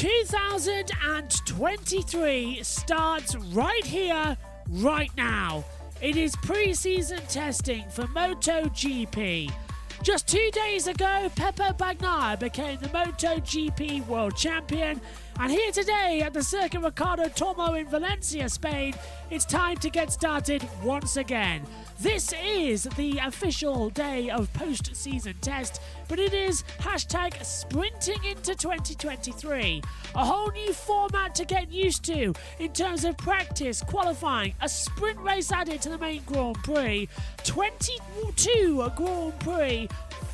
2023 starts right here, right now. It is pre-season testing for MotoGP. Just 2 days ago, Pepe Bagnaia became the MotoGP World Champion. And here today at the Circuit Ricardo Tormo in Valencia, Spain, it's time to get started once again. This is the official day of post-season test, but it is hashtag sprinting into 2023. A whole new format to get used to in terms of practice, qualifying, a sprint race added to the main Grand Prix, 22 Grand Prix,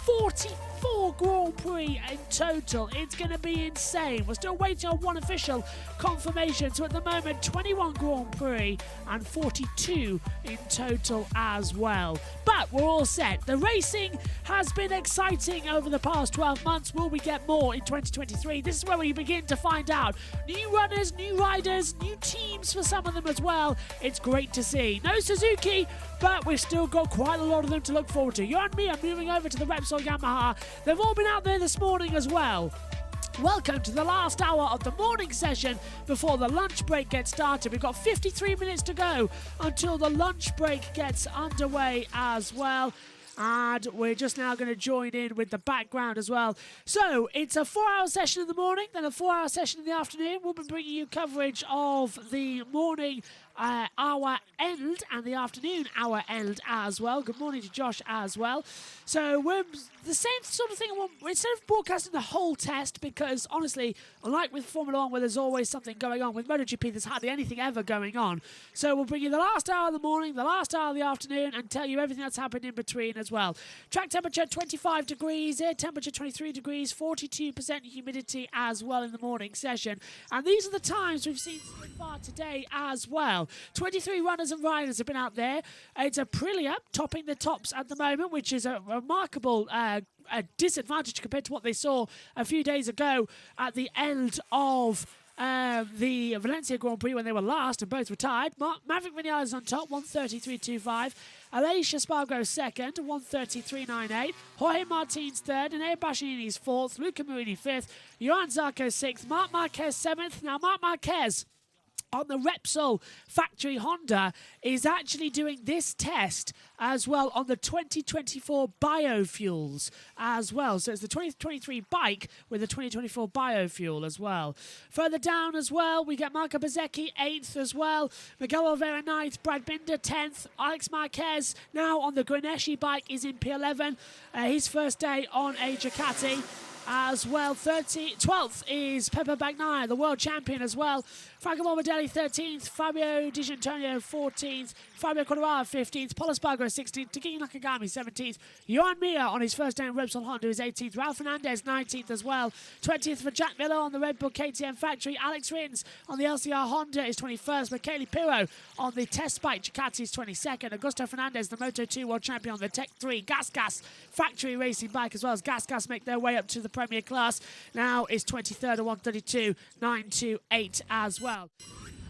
44 Grand Prix in total. It's going to be insane. We're still waiting on one official confirmation. So at the moment, 21 Grand Prix and 42 in total as well. But we're all set. The racing has been exciting over the past 12 months. Will we get more in 2023? This is where we begin to find out. New runners, new riders, new teams for some of them as well. It's great to see. No Suzuki, but we've still got quite a lot of them to look forward to. You and me are moving over to the Repsol Yamaha. They've all been out there this morning as well. Welcome to the last hour of the morning session before the lunch break gets started. We've got 53 minutes to go until the lunch break gets underway as well. And we're just now going to join in with the background as well. So it's a 4-hour session in the morning, then a 4-hour session in the afternoon. We'll be bringing you coverage of the morning hour end and the afternoon hour end as well. Good morning to Josh as well. So we're the same sort of thing. Instead of broadcasting the whole test, because honestly, unlike with Formula 1 where there's always something going on, with MotoGP there's hardly anything ever going on. So we'll bring you the last hour of the morning, the last hour of the afternoon, and tell you everything that's happened in between as well. Track temperature 25 degrees, air temperature 23 degrees, 42% humidity as well in the morning session. And these are the times we've seen so far today as well. 23 runners and riders have been out there. It's Aprilia topping the tops at the moment, which is a remarkable a disadvantage compared to what they saw a few days ago at the end of the Valencia Grand Prix when they were last and both retired. Maverick Vinales on top, 133.25. Aleix Espargaro second, 133.98. Jorge Martins third, and Bastianini's fourth. Luca Marini fifth. Johan Zarco sixth. Marc Marquez seventh. Now Marc Marquez on the Repsol factory Honda is actually doing this test as well on the 2024 biofuels as well. So it's the 2023 bike with the 2024 biofuel as well. Further down as well, we get Marco Bezzecchi 8th as well. Miguel Oliveira 9th. Brad Binder 10th. Alex Marquez now on the Grenesci bike is in P11. His first day on a Ducati as well. 12th is Pepe Bagnaia, the world champion as well. Franco Morbidelli 13th, Fabio Di Giannantonio 14th, Fabio Quartararo 15th, Paul Espargaro 16th, Takaki Nakagami 17th, Johan Mir on his first day in Repsol Honda is 18th, Ralph Fernandez 19th as well, 20th for Jack Miller on the Red Bull KTM factory, Alex Rins on the LCR Honda is 21st, Michele Pirro on the test bike Ducati is 22nd, Augusto Fernandez, the Moto2 world champion on the Tech 3 Gas factory racing bike, as well as Gas make their way up to the Premier class, now is 23rd at 132.928 as well.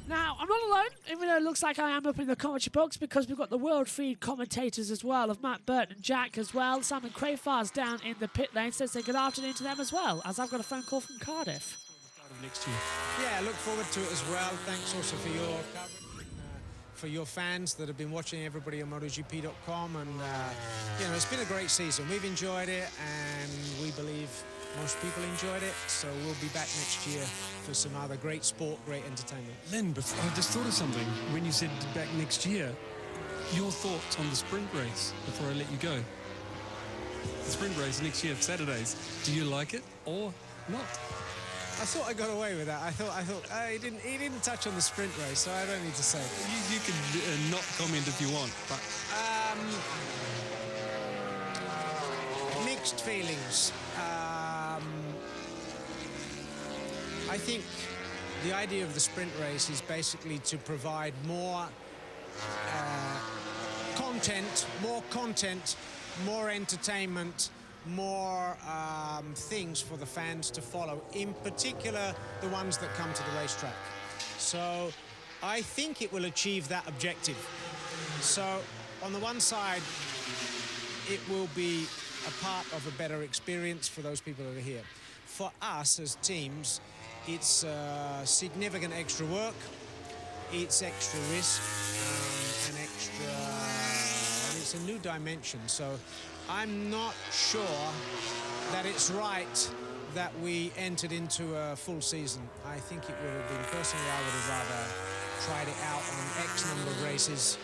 Now, I'm not alone, even though it looks like I am up in the commentary box, because we've got the World Feed commentators as well, of Matt Burton and Jack as well. Simon Crayfar's down in the pit lane, so say good afternoon to them as well, as I've got a phone call from Cardiff. Next year. Yeah, I look forward to it as well. Thanks also for your coverage. For your fans that have been watching, everybody on MotoGP.com, and you know, it's been a great season. We've enjoyed it, and we believe most people enjoyed it, so we'll be back next year for some other great sport, great entertainment. Len, I just thought of something when you said back next year. Your thoughts on the sprint race before I let you go. The sprint race next year, Saturdays. Do you like it or not? I thought I got away with that. I thought he didn't touch on the sprint race, so I don't need to say. You can not comment if you want, but mixed feelings. I think the idea of the sprint race is basically to provide more content, more entertainment, more things for the fans to follow, in particular the ones that come to the racetrack. So I think it will achieve that objective. So on the one side, it will be a part of a better experience for those people that are here. For us as teams, It's significant extra work, it's extra risk, and it's a new dimension. So I'm not sure that it's right that we entered into a full season. I think it would have been, personally, I would have rather tried it out on X number of races,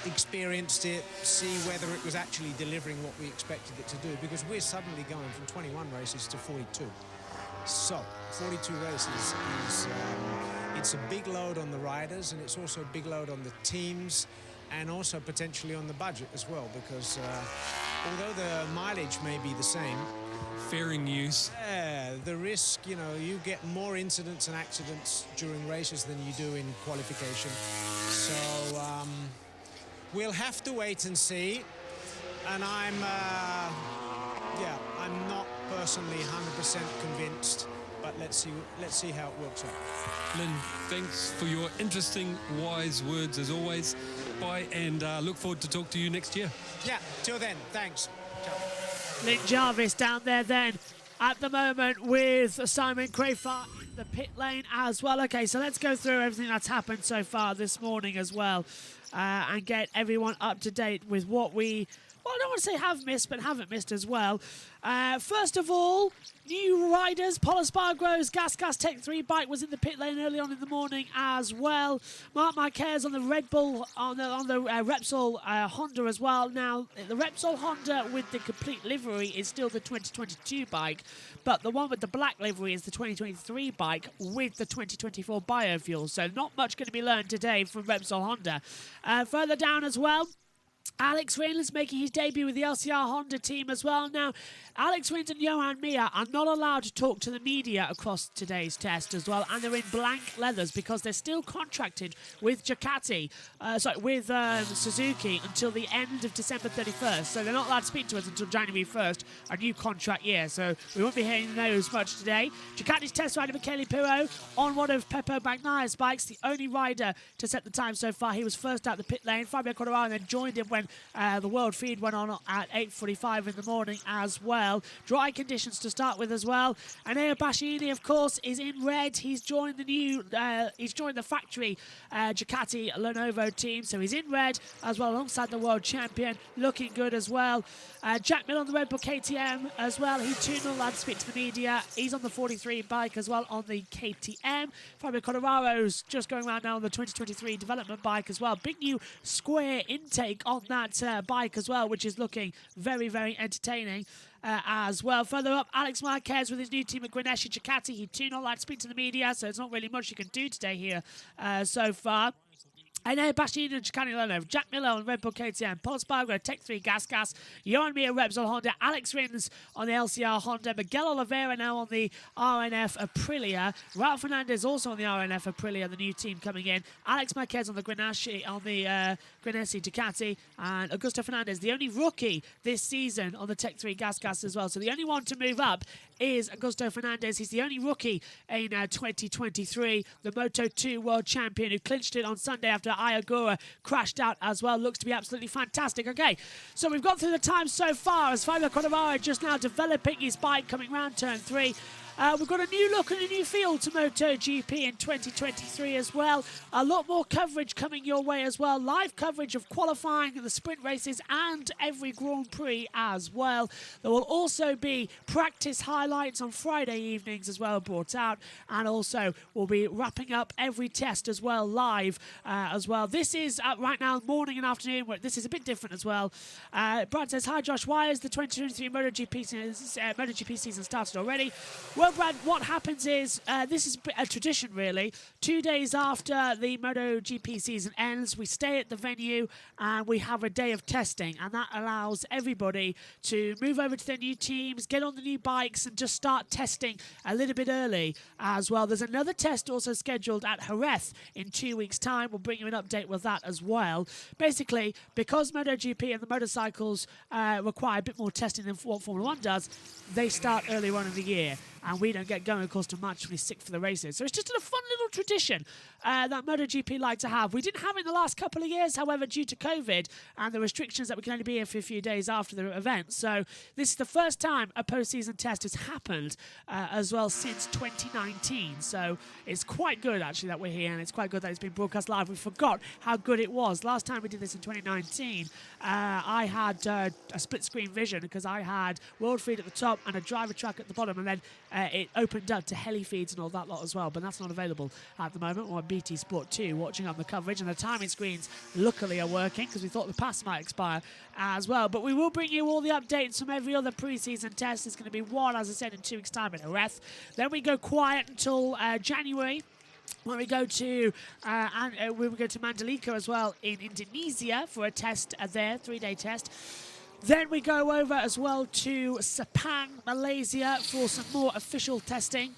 experienced it, see whether it was actually delivering what we expected it to do, because we're suddenly going from 21 races to 42. So 42 races is it's a big load on the riders, and it's also a big load on the teams, and also potentially on the budget as well, because although the mileage may be the same, Fairing news. yeah, the risk, you know, you get more incidents and accidents during races than you do in qualification. So we'll have to wait and see. And I'm not personally 100% convinced, but let's see how it works out. Lynn, thanks for your interesting, wise words as always. Bye, and look forward to talk to you next year. Yeah, till then, thanks. Ciao. Lynn Jarvis down there then at the moment with Simon Crafar in the pit lane as well. Okay, so let's go through everything that's happened so far this morning as well, and get everyone up to date with what we, well, I don't want to say have missed, but haven't missed as well. First of all, new riders. Pol Espargaro's Gas Tech 3 bike was in the pit lane early on in the morning as well. Marc Marquez on the Red Bull, on the Repsol Honda as well. Now, the Repsol Honda with the complete livery is still the 2022 bike, but the one with the black livery is the 2023 bike with the 2024 biofuel. So not much going to be learned today from Repsol Honda. Further down as well, Alex Rins making his debut with the LCR Honda team as well. Now, Alex Rins and Johan Mir are not allowed to talk to the media across today's test as well, and they're in blank leathers because they're still contracted with Ducati, with Suzuki until the end of December 31st. So they're not allowed to speak to us until January 1st, a new contract year. So we won't be hearing those much today. Ducati's test rider Michele Pirro on one of Peppo Bagnaia's bikes, the only rider to set the time so far. He was first out the pit lane. Fabio Quartararo then joined him when the world feed went on at 8:45 in the morning as well. Dry conditions to start with as well. And Enea Bastianini, of course, is in red. He's joined the factory Ducati Lenovo team, so he's in red as well alongside the world champion, looking good as well. Jack Miller on the Red Bull KTM as well. He too not allowed to speak to the media. He's on the 43 bike as well on the KTM. Fabio Quartararo's just going around now on the 2023 development bike as well. Big new square intake on that bike as well, which is looking very, very entertaining as well. Further up, Alex Marquez with his new team at Grenesci Ducati. He too not allowed to speak to the media, so it's not really much you can do today here so far. And Bastianini and Ducati Lenovo, Jack Miller on Red Bull KTM, Pol Espargaro Tech 3 Gas, Johan Mir Repsol Honda, Alex Rins on the LCR Honda, Miguel Oliveira now on the RNF Aprilia, Ralph Fernandez also on the RNF Aprilia, the new team coming in, Alex Marquez on the Grenesci Ducati, and Augusto Fernandez, the only rookie this season on the Tech 3 Gas as well. So the only one to move up is Augusto Fernandez. He's the only rookie in 2023, the Moto2 world champion who clinched it on Sunday after Ayagura crashed out as well. Looks to be absolutely fantastic. Okay, so we've got through the time so far as Fabio Quartararo just now developing his bike coming round turn 3. We've got a new look and a new feel to MotoGP in 2023 as well. A lot more coverage coming your way as well. Live coverage of qualifying, the sprint races and every Grand Prix as well. There will also be practice highlights on Friday evenings as well brought out. And also we'll be wrapping up every test as well live as well. This is right now morning and afternoon. This is a bit different as well. Brad says, hi Josh, why is the 2023 MotoGP season started already? Well, Brad, what happens is, this is a tradition really. 2 days after the MotoGP season ends, we stay at the venue and we have a day of testing, and that allows everybody to move over to their new teams, get on the new bikes and just start testing a little bit early as well. There's another test also scheduled at Jerez in 2 weeks' time. We'll bring you an update with that as well. Basically, because MotoGP and the motorcycles require a bit more testing than what Formula 1 does, they start earlier on in the year. And we don't get going, of course, till March 26th for the races. So it's just a fun little tradition that MotoGP like to have. We didn't have it in the last couple of years, however, due to COVID and the restrictions that we can only be here for a few days after the event. So this is the first time a post-season test has happened as well since 2019. So it's quite good, actually, that we're here, and it's quite good that it's been broadcast live. We forgot how good it was. Last time we did this in 2019, I had a split-screen vision because I had World Feed at the top and a driver track at the bottom, and then it opened up to heli feeds and all that lot as well, but that's not available at the moment. We're on BT Sport 2 watching on the coverage, and the timing screens luckily are working because we thought the pass might expire as well. But we will bring you all the updates from every other pre-season test. There's going to be one, as I said, in 2 weeks' time in Jerez. Then we go quiet until January, when we go to Mandalika as well in Indonesia for a test there, 3-day test. Then we go over as well to Sepang, Malaysia for some more official testing.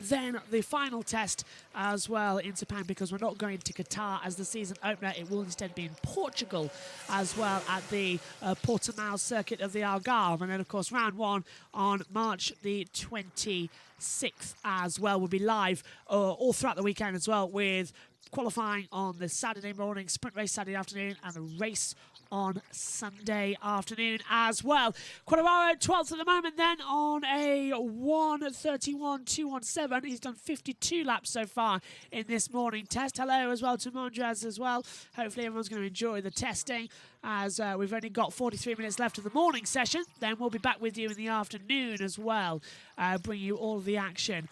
Then the final test as well in Sepang, because we're not going to Qatar as the season opener. It will instead be in Portugal as well at the Portimao circuit of the Algarve. And then, of course, round 1 on March the 26th as well. We'll be live all throughout the weekend as well, with qualifying on the Saturday morning, sprint race Saturday afternoon, and the race on Sunday afternoon as well. Quartararo 12th at the moment then on a 1:31.217. He's done 52 laps so far in this morning test. Hello as well to Mondras as well. Hopefully everyone's going to enjoy the testing, as we've only got 43 minutes left of the morning session. Then we'll be back with you in the afternoon as well, bring you all of the action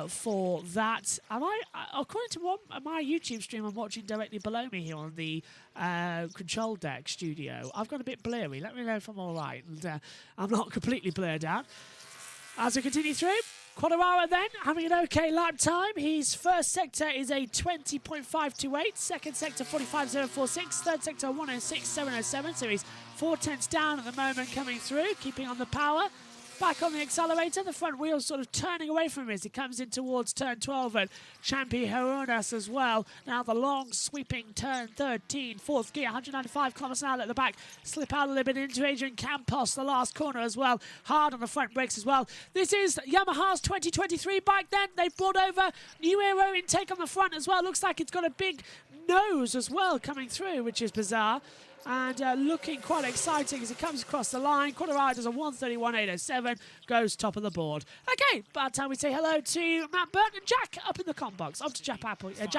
for that. According to my YouTube stream, I'm watching directly below me here on the control deck studio. I've got a bit blurry. Let me know if I'm all right. And I'm not completely blurred out. As we continue through, Quartararo then having an okay lap time. His first sector is a 20.528, second sector 45.046, third sector 106.707. So he's 4/10 down at the moment coming through, keeping on the power. Back on the accelerator, the front wheel's sort of turning away from him as he comes in towards turn 12 at Champi Horonas as well. Now the long sweeping turn 13, fourth gear, 195 kilometers an hour at the back. Slip out a little bit into Adrian Campos, the last corner as well. Hard on the front brakes as well. This is Yamaha's 2023 bike then. They've brought over new aero intake on the front as well. Looks like it's got a big nose as well coming through, which is bizarre. And looking quite exciting as he comes across the line. Quartararo does a 1:31.807, goes top of the board. Okay, about time we say hello to Matt Burton and Jack up in the com box. Up to Jack Appleyard.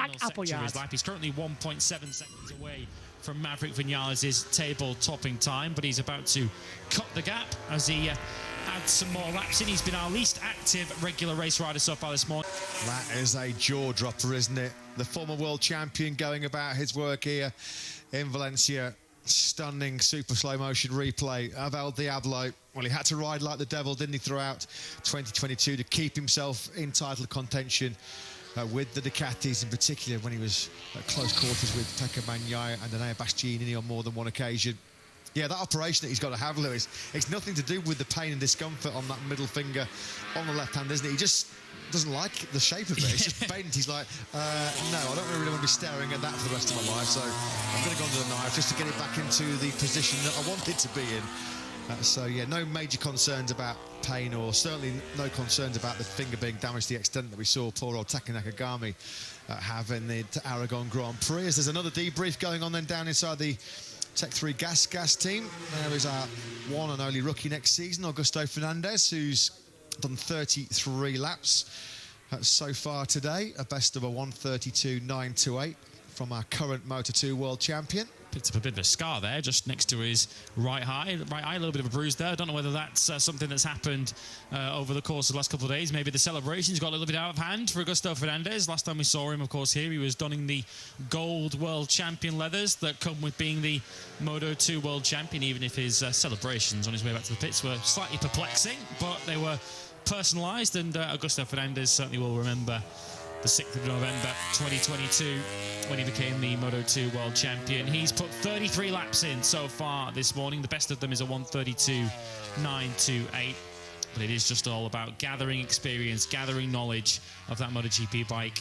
He's currently 1.7 seconds away from Maverick Vinales' table topping time, but he's about to cut the gap as he adds some more laps in. He's been our least active regular race rider so far this morning. That is a jaw-dropper, isn't it? The former world champion going about his work here in Valencia. Stunning super slow motion replay of El Diablo. Well, he had to ride like the devil, didn't he, throughout 2022 to keep himself in title contention with the Ducatis, in particular when he was at close quarters with Pecco Bagnaia and Enea Bastianini on more than one occasion. Yeah, that operation that he's got to have, Lewis, it's nothing to do with the pain and discomfort on that middle finger on the left hand, isn't it? He just doesn't like the shape of it. It's just bent. He's like, no, I don't really want to be staring at that for the rest of my life, so I'm going to go under the knife just to get it back into the position that I want it to be in. So, yeah, no major concerns about pain, or certainly no concerns about the finger being damaged to the extent that we saw poor old Taki Nakagami have in the Aragon Grand Prix. As there's another debrief going on then down inside the Tech 3 gas team. There is our one and only rookie next season, Augusto Fernandez, who's done 33 laps so far today, a best of a 1:32.928 from our current Moto2 world champion. Picked up a bit of a scar there, just next to his right eye, a little bit of a bruise there. I don't know whether that's something that's happened over the course of the last couple of days. Maybe the celebrations got a little bit out of hand for Augusto Fernandez. Last time we saw him, of course, here, he was donning the gold world champion leathers that come with being the Moto2 world champion, even if his celebrations on his way back to the pits were slightly perplexing, but they were personalised, and Augusto Fernandez certainly will remember the 6th of November 2022 when he became the Moto2 world champion. He's put 33 laps in so far this morning. The best of them is a 1:32.928, but it is just all about gathering experience, gathering knowledge of that MotoGP bike,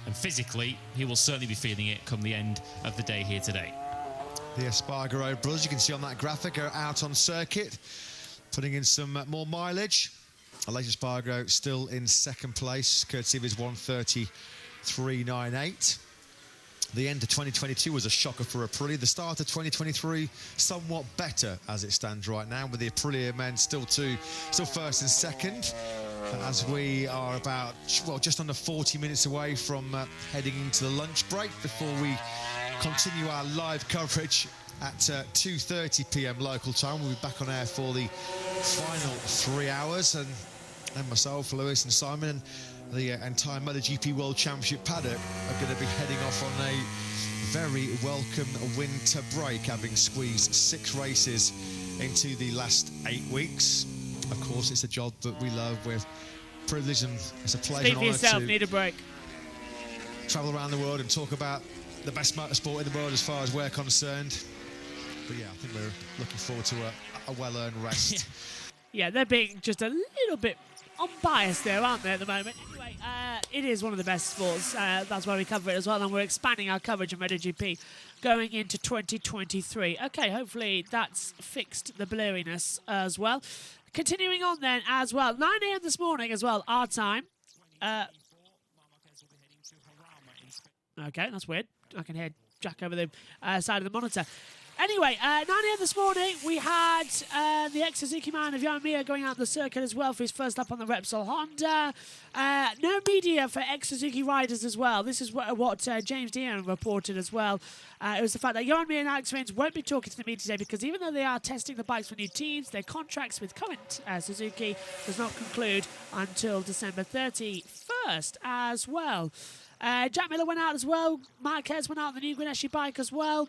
and physically he will certainly be feeling it come the end of the day here today. The Espargaro brothers, you can see on that graphic, are out on circuit, putting in some more mileage. Aleix Espargaro still in second place, courtesy of his 1:30 3.98. The end of 2022 was a shocker for Aprilia. The start of 2023, somewhat better as it stands right now, with the Aprilia men still first and second, as we are about, well, just under 40 minutes away from heading into the lunch break before we continue our live coverage at 2:30 p.m. local time. We'll be back on air for the final 3 hours, and myself, Lewis and Simon, and the entire MotoGP World Championship paddock are going to be heading off on a very welcome winter break, having squeezed 6 races into the last 8 weeks. Of course, it's a job that we love. We're privileged and it's a pleasure and honour to need a break. travel around the world and talk about the best motorsport in the world as far as we're concerned. But yeah, I think we're looking forward to a well-earned rest. Yeah, they're being just a little bit unbiased there, aren't they, at the moment? Anyway, it is one of the best sports. That's why we cover it as well, and we're expanding our coverage of MotoGP going into 2023. Okay, hopefully that's fixed the blurriness as well. Continuing on then as well, 9 a.m. this morning as well, our time. Okay, that's weird. I can hear Jack over the side of the monitor. Anyway, 9 a.m. this morning, we had the ex-Suzuki man of Yamaha going out the circuit as well for his first lap on the Repsol Honda. No media for ex-Suzuki riders as well. This is what James Dion reported as well. It was the fact that Johan Mir and Alex Rins won't be talking to the media today because even though they are testing the bikes for new teams, their contracts with current Suzuki does not conclude until December 31st as well. Jack Miller went out as well. Marquez went out on the new Guineschi bike as well.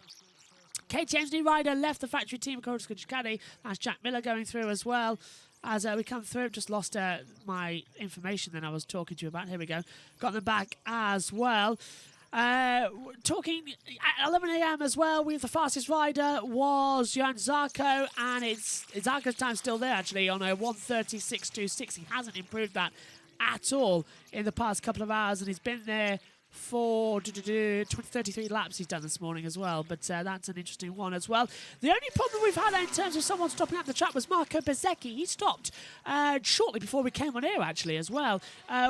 KTM's new rider left the factory team, according to Ducati. That's Jack Miller going through as well. As we come through, just lost my information that I was talking to you about. Here we go. Got them back as well. Talking at 11 a.m. as well, with the fastest rider was Johan Zarco, and Zarco's time still there actually on a 1:36.26. He hasn't improved that at all in the past couple of hours, and he's been there for 33 laps he's done this morning as well, but that's an interesting one as well. The only problem we've had in terms of someone stopping at the track was Marco Bezzecchi. He stopped shortly before we came on air actually as well,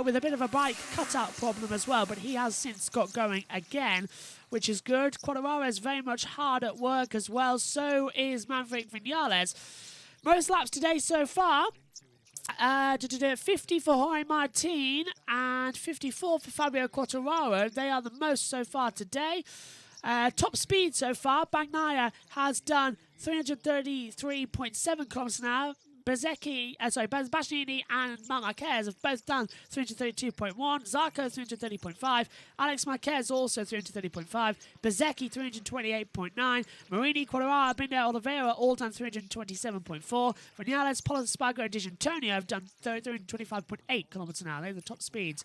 with a bit of a bike cutout problem as well, but he has since got going again, which is good. Quartararo is very much hard at work as well, so is Maverick Vinales. Most laps today so far, 50 for Jorge Martin and 54 for Fabio Quartararo. They are the most so far today. Top speed so far, Bagnaia has done 333.7 kilometers an hour. Bastianini and Marquez have both done 332.1. Zarco 330.5. Alex Marquez also 330.5. Bezzecchi 328.9. Marini, Quartararo, Binder, Oliveira all done 327.4. Vinales, Polaspargo and Di Antonio have done 325.8 kilometers an hour. They're the top speeds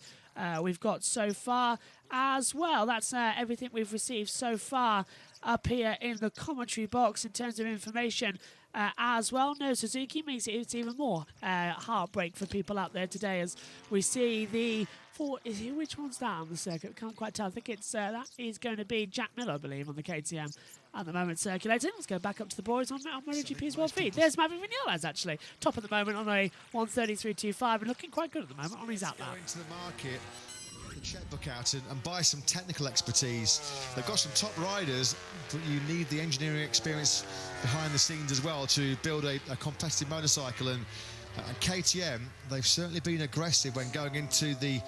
we've got so far as well. That's everything we've received so far up here in the commentary box in terms of information. As well, no Suzuki makes it even more heartbreak for people out there today, as we see which one's that on the circuit? Can't quite tell. I think it's that is going to be Jack Miller, I believe, on the KTM at the moment circulating. Let's go back up to the boys on MotoGP's World Feed. There's Maverick Vinales actually, top at the moment on a 1:33.25 and looking quite good at the moment on his outlap. Into the market, the checkbook out and buy some technical expertise. They've got some top riders, but you need the engineering experience behind the scenes as well to build a competitive motorcycle. And KTM, they've certainly been aggressive when going into the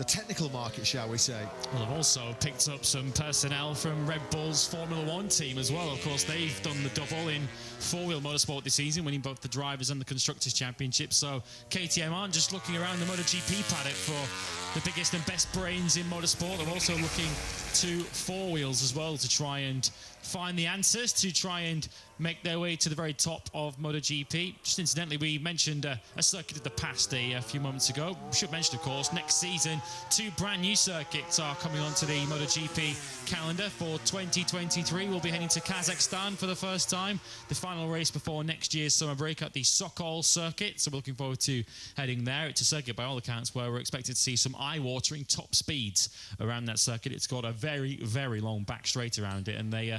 technical market, shall we say. Well, they've also picked up some personnel from Red Bull's Formula One team as well. Of course, they've done the double in four-wheel motorsport this season, winning both the Drivers and the Constructors' Championship. So KTM aren't just looking around the MotoGP paddock for the biggest and best brains in motorsport. They're also looking to four wheels as well to try and find the answers, to try and make their way to the very top of MotoGP. Just incidentally, we mentioned a circuit of the past a few moments ago. We should mention, of course, next season, 2 brand new circuits are coming onto the MotoGP calendar for 2023. We'll be heading to Kazakhstan for the first time, the final race before next year's summer break at the Sokol circuit. So we're looking forward to heading there. It's a circuit, by all accounts, where we're expected to see some eye-watering top speeds around that circuit. It's got a very, very long back straight around it, and they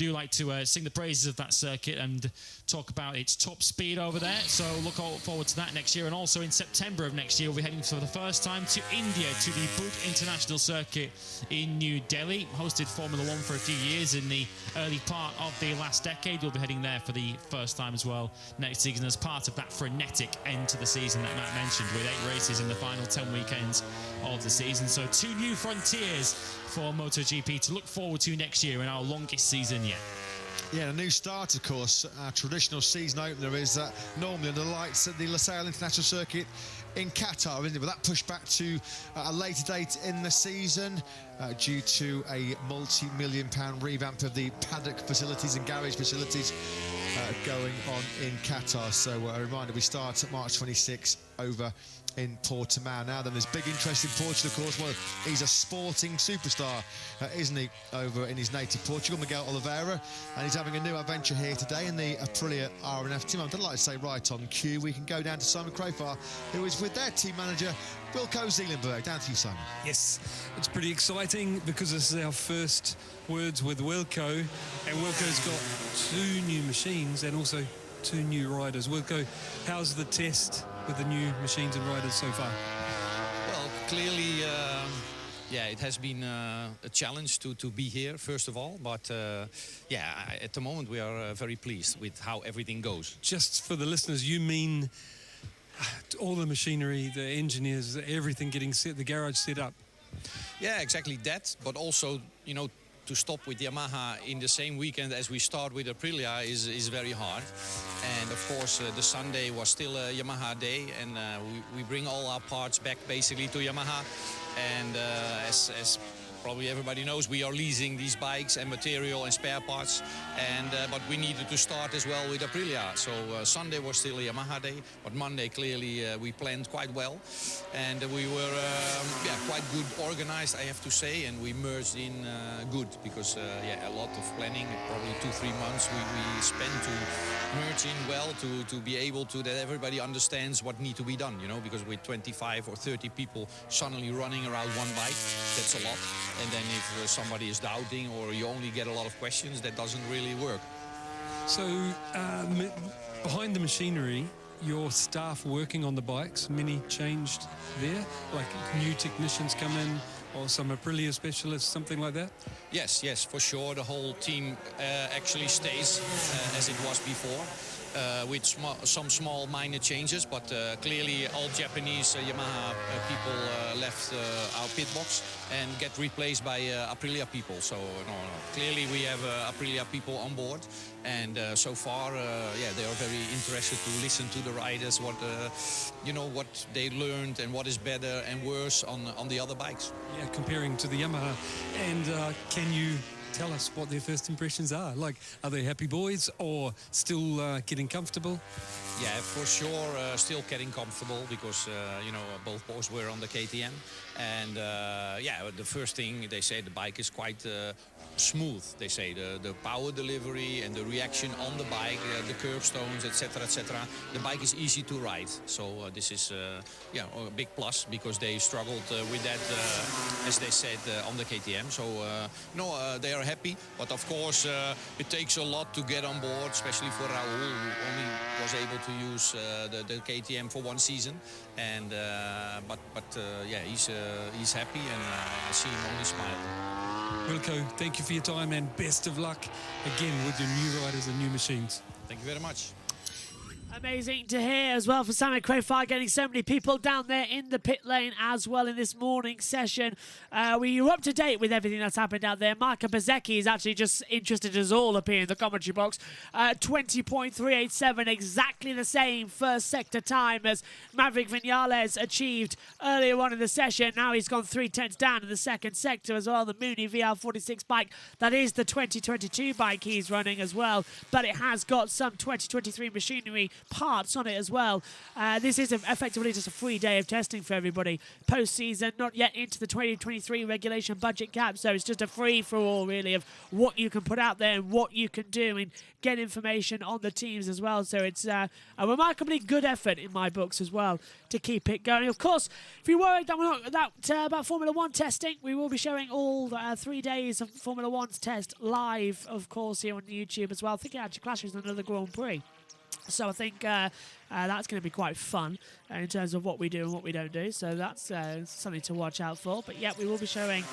do like to sing the praises of that circuit and talk about its top speed over there. So look forward to that next year. And also in September of next year, we'll be heading for the first time to India, to the Bud International Circuit in New Delhi. Hosted Formula One for a few years in the early part of the last decade. We'll be heading there for the first time as well next season as part of that frenetic end to the season that Matt mentioned, with 8 races in the final 10 weekends of the season. So 2 new frontiers for MotoGP to look forward to next year in our longest season yet. Yeah, a new start, of course. Our traditional season opener is normally under the lights at the Losail International Circuit in Qatar, isn't it? But that pushed back to a later date in the season due to a multi-million-pound revamp of the paddock facilities and garage facilities going on in Qatar. So a reminder, we start at March 26 over in Portimao. Now then, there's big interest in Portugal, of course. Well, he's a sporting superstar, isn't he, over in his native Portugal, Miguel Oliveira, and he's having a new adventure here today in the Aprilia R&F team. I'm delighted to say right on cue, we can go down to Simon Crowfar, who is with their team manager, Wilco Zeelenberg. Down to you, Simon. Yes, it's pretty exciting because this is our first words with Wilco, and Wilco's got 2 new machines and also 2 new riders. Wilco, how's the test with the new machines and riders so far? Well, clearly, yeah, it has been a challenge to be here, first of all. But, yeah, at the moment we are very pleased with how everything goes. Just for the listeners, you mean all the machinery, the engineers, everything getting set, the garage set up? Yeah, exactly that. But also, you know, to stop with Yamaha in the same weekend as we start with Aprilia is very hard. And of course the Sunday was still a Yamaha day, and we bring all our parts back basically to Yamaha. And as probably everybody knows, we are leasing these bikes and material and spare parts, and but we needed to start as well with Aprilia. So Sunday was still a Yamaha day, but Monday clearly we planned quite well, and we were yeah, quite good organized, I have to say, and we merged in good, because yeah, a lot of planning, probably 2-3 months we spent to merge in well, to be able to, that everybody understands what needs to be done, you know, because with 25 or 30 people suddenly running around one bike, that's a lot. And then if somebody is doubting or you only get a lot of questions, that doesn't really work. So behind the machinery, your staff working on the bikes, many changed there? Like new technicians come in, or some Aprilia specialists, something like that? Yes, yes, for sure. The whole team actually stays as it was before. With some small minor changes, but clearly all Japanese Yamaha people left our pit box and get replaced by Aprilia people. So no, clearly we have Aprilia people on board, and so far, yeah, they are very interested to listen to the riders, what you know, what they learned and what is better and worse on the other bikes. Yeah, comparing to the Yamaha. And can you tell us what their first impressions are? Like, are they happy boys or still getting comfortable? Yeah, for sure, still getting comfortable, because you know, both boys were on the KTM, and yeah, the first thing they say, the bike is quite smooth. They say the power delivery and the reaction on the bike, the curbstones, etc., etc. The bike is easy to ride, so this is yeah, a big plus, because they struggled with that, as they said, on the KTM. So no, they are happy, but of course it takes a lot to get on board, especially for Raul, who only was able to use the KTM for 1 season, and but yeah, he's happy, and I see him only smile. Wilco, thank you for your time and best of luck again with your new riders and new machines. Thank you very much. Amazing to hear as well for Simon Crowfar, getting so many people down there in the pit lane as well in this morning session. We are up to date with everything that's happened out there. Marco Bezzecchi is actually just interested us all up here in the commentary box. 20.387, exactly the same first sector time as Maverick Vinales achieved earlier on in the session. Now he's gone 3/10 down in the second sector as well. The Mooney VR46 bike, that is the 2022 bike he's running as well, but it has got some 2023 machinery parts on it as well. This is effectively just a free day of testing for everybody. Post-season, not yet into the 2023 regulation budget cap, so it's just a free-for-all, really, of what you can put out there and what you can do and get information on the teams as well. So it's a remarkably good effort in my books as well to keep it going. Of course, if you're worried that we're not about Formula 1 testing, we will be showing all 3 days of Formula 1's test live, of course, here on YouTube as well. I think it actually clashes with another Grand Prix. So I think that's going to be quite fun in terms of what we do and what we don't do. So that's something to watch out for. But yeah, we will be showing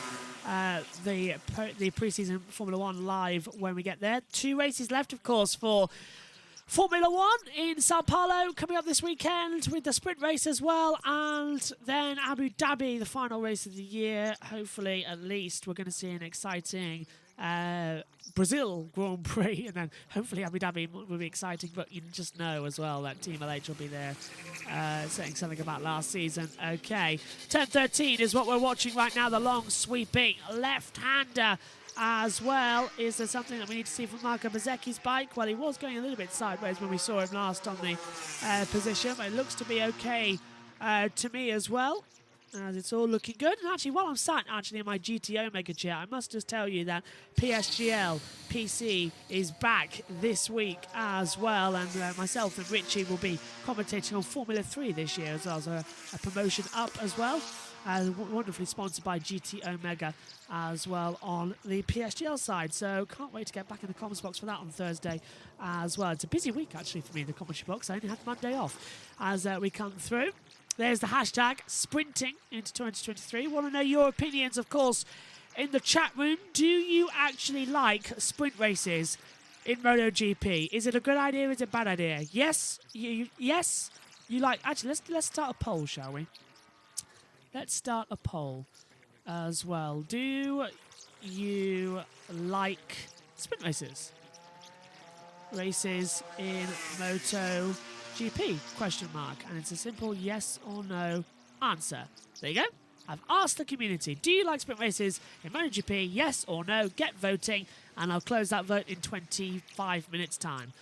the pre-season Formula 1 live when we get there. 2 races left, of course, for Formula 1 in Sao Paulo coming up this weekend with the sprint race as well. And then Abu Dhabi, the final race of the year. Hopefully, at least, we're going to see an exciting Brazil Grand Prix, and then hopefully Abu Dhabi will be exciting, but you just know as well that Team LH will be there saying something about last season. Okay, 10:13 is what we're watching right now, the long sweeping left-hander as well. Is there something that we need to see from Marco Bezzecchi's bike? Well, he was going a little bit sideways when we saw him last on the position, but it looks to be okay to me as well. As it's all looking good. And actually, while I'm sat in my GT Omega chair, I must just tell you that PSGL PC is back this week as well, and myself and Richie will be commentating on Formula 3 this year as well, so a promotion up as well. Wonderfully sponsored by GT Omega as well on the PSGL side. So can't wait to get back in the comments box for that on Thursday as well. It's a busy week actually for me in the commentary box. I only had Monday off as we come through. There's the hashtag sprinting into 2023. Want to know your opinions, of course, in the chat room. Do you actually like sprint races in MotoGP? Is it a good idea or is it a bad idea? Yes, you like... Actually, let's start a poll, shall we? Let's start a poll as well. Do you like sprint races? Races in MotoGP, question mark. And it's a simple yes or no answer. There you go. I've asked the community, do you like sprint races in MotoGP? Yes or no? Get voting, and I'll close that vote in 25 minutes' time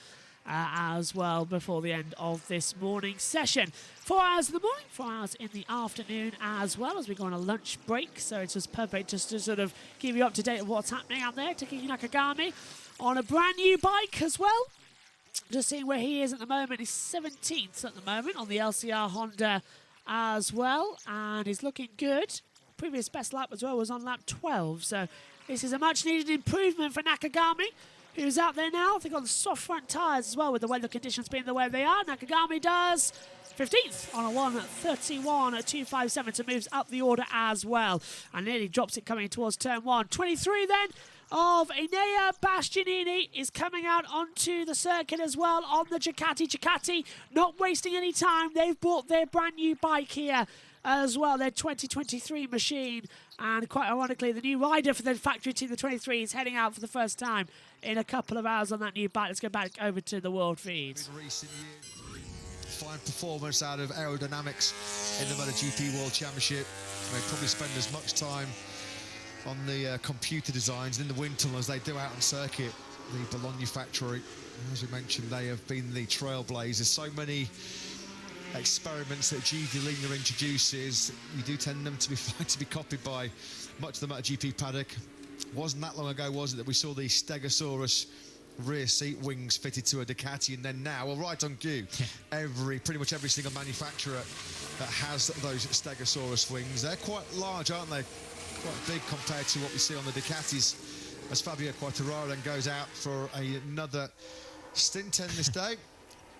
as well before the end of this morning session. 4 hours in the morning, 4 hours in the afternoon as well as we go on a lunch break. So it's just perfect just to sort of keep you up to date with what's happening out there. Taki Nakagami on a brand new bike as well. Just seeing where he is at the moment. He's 17th at the moment on the LCR Honda as well, and he's looking good. Previous best lap as well was on lap 12, so this is a much needed improvement for Nakagami, who's out there now. I think on the soft front tyres as well, with the weather conditions being the way they are. Nakagami does 15th on a 1:31.257, so moves up the order as well, and nearly drops it coming towards turn 1. 23 then of Enea Bastianini is coming out onto the circuit as well on the Ducati. Ducati not wasting any time. They've brought their brand new bike here as well, their 2023 machine. And quite ironically, the new rider for the factory team, the 23, is heading out for the first time in a couple of hours on that new bike. Let's go back over to the world feeds. In recent years, fine performance out of aerodynamics in the MotoGP World Championship. They probably spend as much time on the computer designs in the wind tunnel as they do out on circuit. The Bologna factory, as we mentioned, they have been the trailblazers. So many experiments that GD Lina introduces, you do tend them to be copied by much of the MotoGP paddock. Wasn't that long ago, was it, that we saw the Stegosaurus rear seat wings fitted to a Ducati, and then now, well, right on cue, pretty much every single manufacturer that has those Stegosaurus wings. They're quite large, aren't they? Quite big compared to what we see on the Ducatis, as Fabio Quartararo then goes out for another stint in this day.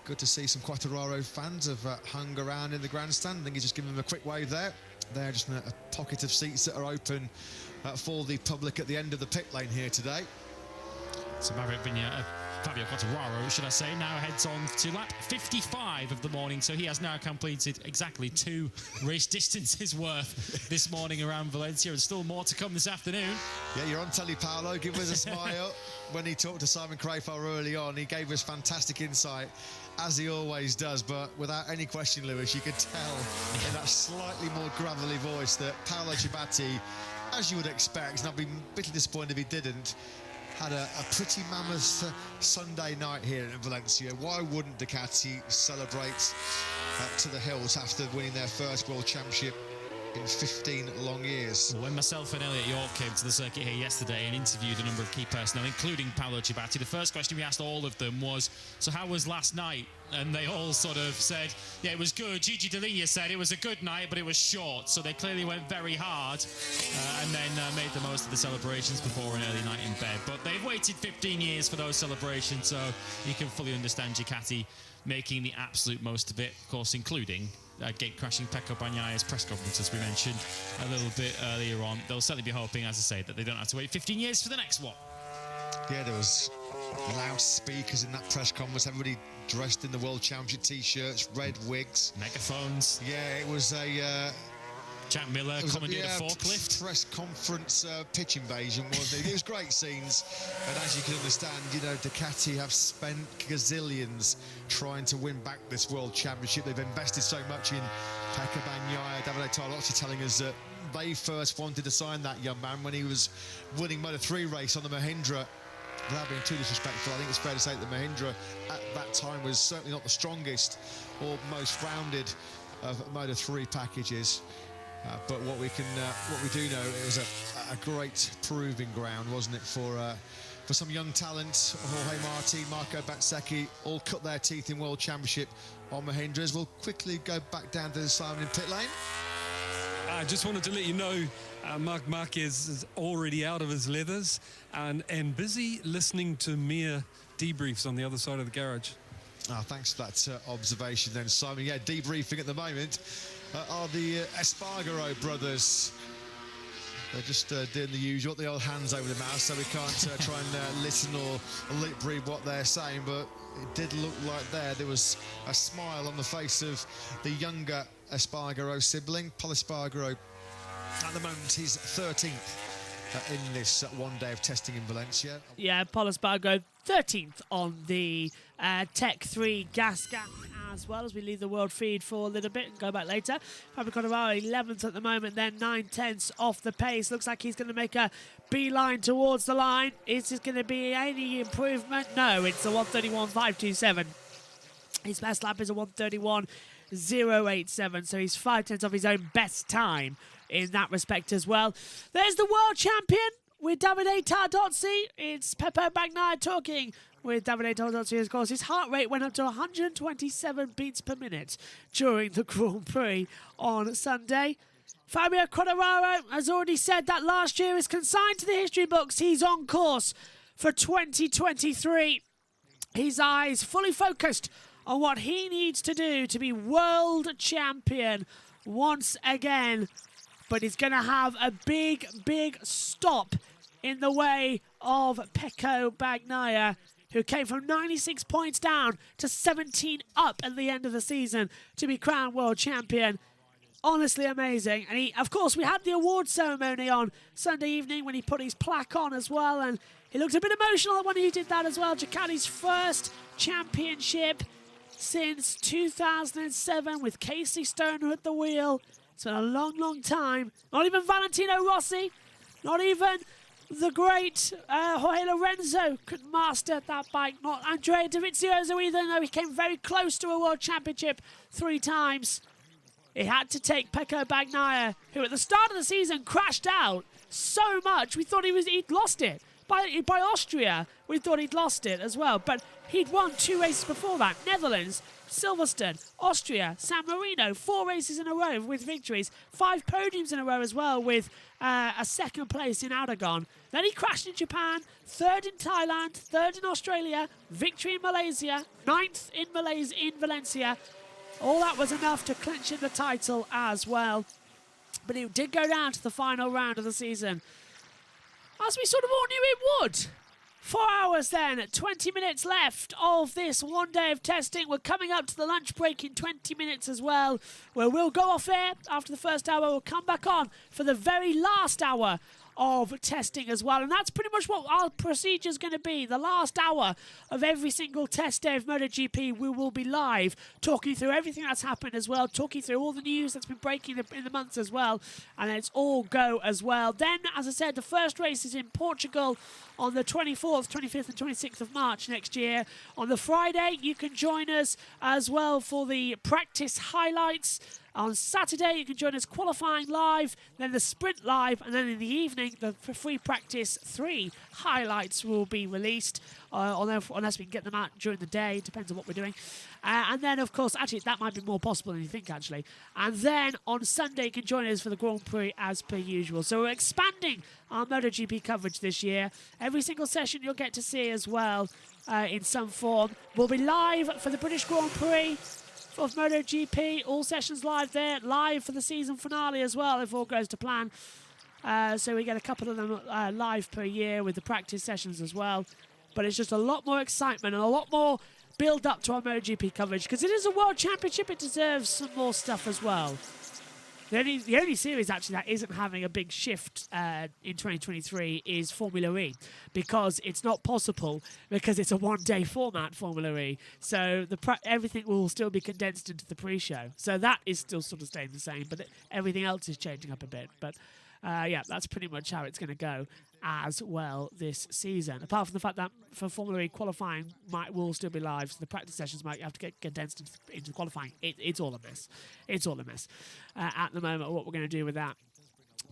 Good to see some Quartararo fans have hung around in the grandstand. I think he's just giving them a quick wave there. They're just a pocket of seats that are open for the public at the end of the pit lane here today. So Fabio Quartararo, should I say, now heads on to lap 55 of the morning. So he has now completed exactly 2 race distances worth this morning around Valencia, and still more to come this afternoon. Yeah, you're on telly, Paolo. Give us a smile. When he talked to Simon Crayford early on, he gave us fantastic insight, as he always does. But without any question, Lewis, you could tell in that slightly more gravelly voice that Paolo Ciabatti, as you would expect, and I'd be bitterly disappointed if he didn't, had a pretty mammoth Sunday night here in Valencia. Why wouldn't Ducati celebrate to the hilt after winning their first World Championship in 15 long years? When myself and Elliot York came to the circuit here yesterday and interviewed a number of key personnel, including Paolo Ciabatti, the first question we asked all of them was, so how was last night? And they all sort of said, yeah, it was good. Gigi Dall'Igna said it was a good night, but it was short. So they clearly went very hard and then made the most of the celebrations before an early night in bed. But they've waited 15 years for those celebrations, so you can fully understand Ducati making the absolute most of it, of course, including gate-crashing Pecco Bagnaglia's press conference, as we mentioned a little bit earlier on. They'll certainly be hoping, as I say, that they don't have to wait 15 years for the next one. Yeah, there was loudspeakers in that press conference, everybody dressed in the World Championship T-shirts, red wigs. Megaphones. Yeah, it was a... Jack Miller commandeered a forklift. Press conference pitch invasion, wasn't it? It was great scenes, and as you can understand, you know, Ducati have spent gazillions trying to win back this World Championship. They've invested so much in Pecco Bagnaia. Davide Tarlocci telling us that they first wanted to sign that young man when he was winning Moto3 race on the Mahindra. Without being too disrespectful, I think it's fair to say that the Mahindra at that time was certainly not the strongest or most rounded of Moto3 packages. But what we do know, it was a great proving ground, wasn't it, for some young talent. Jorge Marti, Marco Bezzecchi all cut their teeth in World Championship on Mahindras. We'll quickly go back down to Simon in pit lane. I just wanted to let you know Marc Marquez is already out of his leathers and busy listening to Mir debriefs on the other side of the garage. Thanks for that observation then, Simon. Yeah, debriefing at the moment are the Espargaro brothers. They're just doing the usual, the old hands over the mouth, so we can't try and listen or lip read what they're saying, but it did look like there was a smile on the face of the younger Espargaro sibling. Pol Espargaro, at the moment, he's 13th in this one day of testing in Valencia. Yeah, Pol Espargaro 13th on the Tech 3 gas as well, as we leave the world feed for a little bit and go back later. Fabio Quartararo 11th at the moment, then 9/10 off the pace. Looks like he's going to make a beeline towards the line. Is this going to be any improvement? No, it's a 1:31.527. His best lap is a 1:31.087, so he's 5/10 off his own best time in that respect as well. There's the world champion with Davide Tardozzi. It's Pecco Bagnaia talking with Davide Tardozzi. Of course, his heart rate went up to 127 beats per minute during the Grand Prix on Sunday. Fabio Quartararo has already said that last year is consigned to the history books. He's on course for 2023. His eyes fully focused on what he needs to do to be world champion once again. But he's going to have a big, big stop in the way of Pecco Bagnaia, who came from 96 points down to 17 up at the end of the season to be crowned world champion. Honestly amazing. And of course, we had the award ceremony on Sunday evening when he put his plaque on as well, and he looked a bit emotional when he did that as well. Ducati's first championship since 2007 with Casey Stoner at the wheel. It's been a long, long time. Not even Valentino Rossi, not even the great Jorge Lorenzo could master that bike. Not Andrea Dovizioso either, though he came very close to a world championship 3 times. It had to take Pecco Bagnaia, who at the start of the season crashed out so much we thought he'd lost it. By Austria, we thought he'd lost it as well. But he'd won 2 races before that. Netherlands, Silverstone, Austria, San Marino, 4 races in a row with victories. 5 podiums in a row as well with a second place in Aragon. Then he crashed in Japan, 3rd in Thailand, 3rd in Australia, victory in Malaysia, 9th in Valencia. All that was enough to clinch in the title as well. But it did go down to the final round of the season, as we sort of all knew it would. 4 hours then, 20 minutes left of this one day of testing. We're coming up to the lunch break in 20 minutes as well, where we'll go off air after the first hour. We'll come back on for the very last hour of testing as well. And that's pretty much what our procedure is going to be. The last hour of every single test day of MotoGP, we will be live, talking through everything that's happened as well, talking through all the news that's been breaking in the months as well. And it's all go as well. Then, as I said, the first race is in Portugal on the 24th, 25th and 26th of March next year. On the Friday, you can join us as well for the practice highlights. On Saturday, you can join us qualifying live, then the sprint live, and then in the evening, the free practice 3 highlights will be released, unless we can get them out during the day. It depends on what we're doing. And then, of course, actually, that might be more possible than you think, actually. And then on Sunday, you can join us for the Grand Prix as per usual. So we're expanding our MotoGP coverage this year. Every single session you'll get to see as well in some form. We'll be live for the British Grand Prix of MotoGP, all sessions live there, live for the season finale as well, if all goes to plan. So we get a couple of them live per year with the practice sessions as well. But it's just a lot more excitement and a lot more build up to our MotoGP coverage, because it is a World Championship. It deserves some more stuff as well. The only series actually that isn't having a big shift in 2023 is Formula E, because it's not possible, because it's a one-day format, Formula E. So everything will still be condensed into the pre-show. So that is still sort of staying the same, but everything else is changing up a bit. But yeah, that's pretty much how it's going to go as well this season. Apart from the fact that for Formula E, qualifying will still be live, so the practice sessions might have to get condensed into qualifying. It's all a mess. It's all a mess at the moment, what we're going to do with that.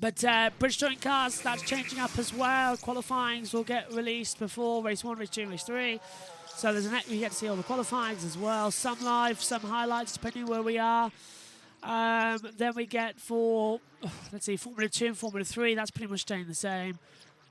But British Touring Cars, that's changing up as well. Qualifyings will get released before race 1, race 2, race 3. So there's you get to see all the qualifyings as well. Some live, some highlights, depending where we are. Then we get for, let's see, Formula 2 and Formula 3. That's pretty much staying the same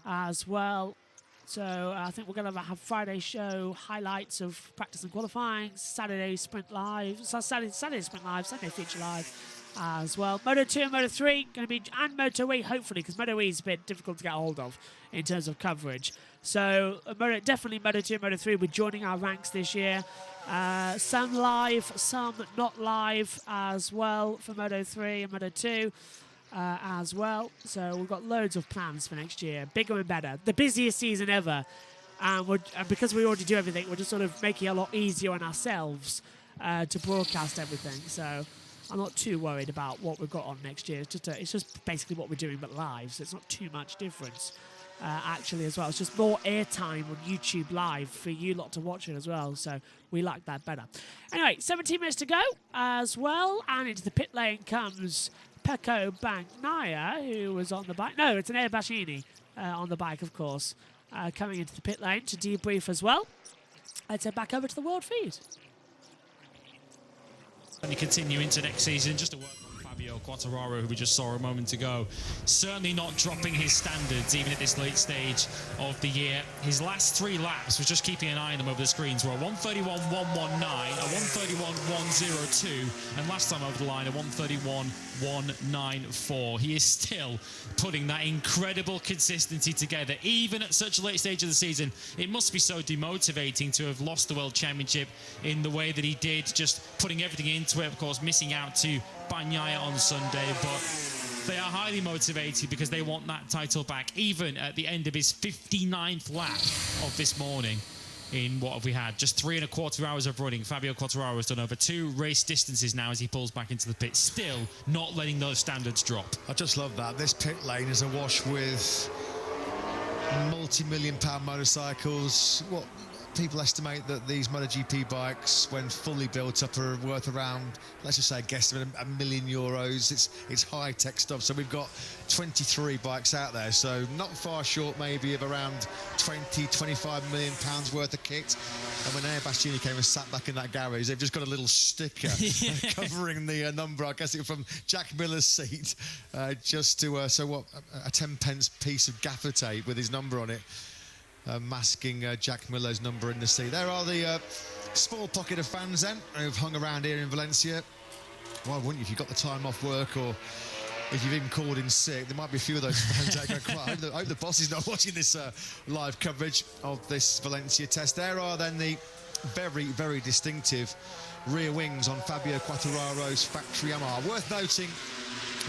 as well. So I think we're going to have Friday show highlights of practice and qualifying, Saturday sprint live, Saturday sprint live, Sunday feature live as well. Moto 2 and Moto 3 going to be, and Moto E hopefully, because Moto E is a bit difficult to get a hold of in terms of coverage. So definitely Moto 2 and Moto 3 will be joining our ranks this year. Some live, some not live as well for Moto 3 and Moto 2. As well. So we've got loads of plans for next year. Bigger and better. The busiest season ever. And because we already do everything, we're just sort of making it a lot easier on ourselves to broadcast everything. So I'm not too worried about what we've got on next year. It's just basically what we're doing, but live. So it's not too much difference, actually, as well. It's just more airtime on YouTube Live for you lot to watch it as well. So we like that better. Anyway, 17 minutes to go as well. And into the pit lane comes Pecco Bagnaia, who was on the bike. No, it's an Air Bashini on the bike, of course, coming into the pit lane to debrief as well. Let's head back over to the world feed. And you continue into next season, just to work on Fabio Quartararo, who we just saw a moment ago. Certainly not dropping his standards, even at this late stage of the year. His last 3 laps, was just keeping an eye on them over the screens, were a 131.119, a 131.102, and last time over the line, a 131.194. He is still putting that incredible consistency together, even at such a late stage of the season. It must be so demotivating to have lost the World Championship in the way that he did, just putting everything into it, of course, missing out to Bagnaia on Sunday, but they are highly motivated because they want that title back, even at the end of his 59th lap of this morning. In what have we had? Just 3.25 hours of running. Fabio Quartararo has done over 2 race distances now as he pulls back into the pit, still not letting those standards drop. I just love that. This pit lane is awash with multi-million-pound motorcycles. What people estimate that these MotoGP bikes, when fully built up, are worth around, let's just say, a guesstimate, €1 million. It's high-tech stuff. So we've got 23 bikes out there, so not far short maybe of around 20-25 million pounds worth of kit. And when Air Bastini came and sat back in that garage, they've just got a little sticker covering the number, I guess, from Jack Miller's seat, just to so what, a 10-pence piece of gaffer tape with his number on it, masking Jack Miller's number in the seat. There are the small pocket of fans then who've hung around here in Valencia. Why wouldn't you, if you've got the time off work, or if you've even called in sick? There might be a few of those fans that go, I hope the boss is not watching this live coverage of this Valencia test. There are then the very, very distinctive rear wings on Fabio Quartararo's factory Yamaha. Worth noting,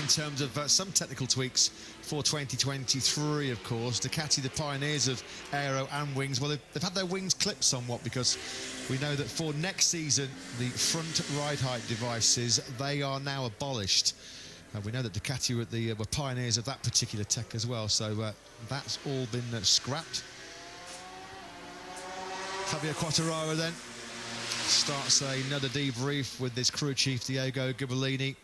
in terms of some technical tweaks for 2023, of course. Ducati, the pioneers of aero and wings. Well, they've had their wings clipped somewhat because we know that for next season, the front ride height devices, they are now abolished. We know that Ducati were pioneers of that particular tech as well, so that's all been scrapped. Fabio Quartararo then starts another debrief with this crew chief, Diego Gabellini.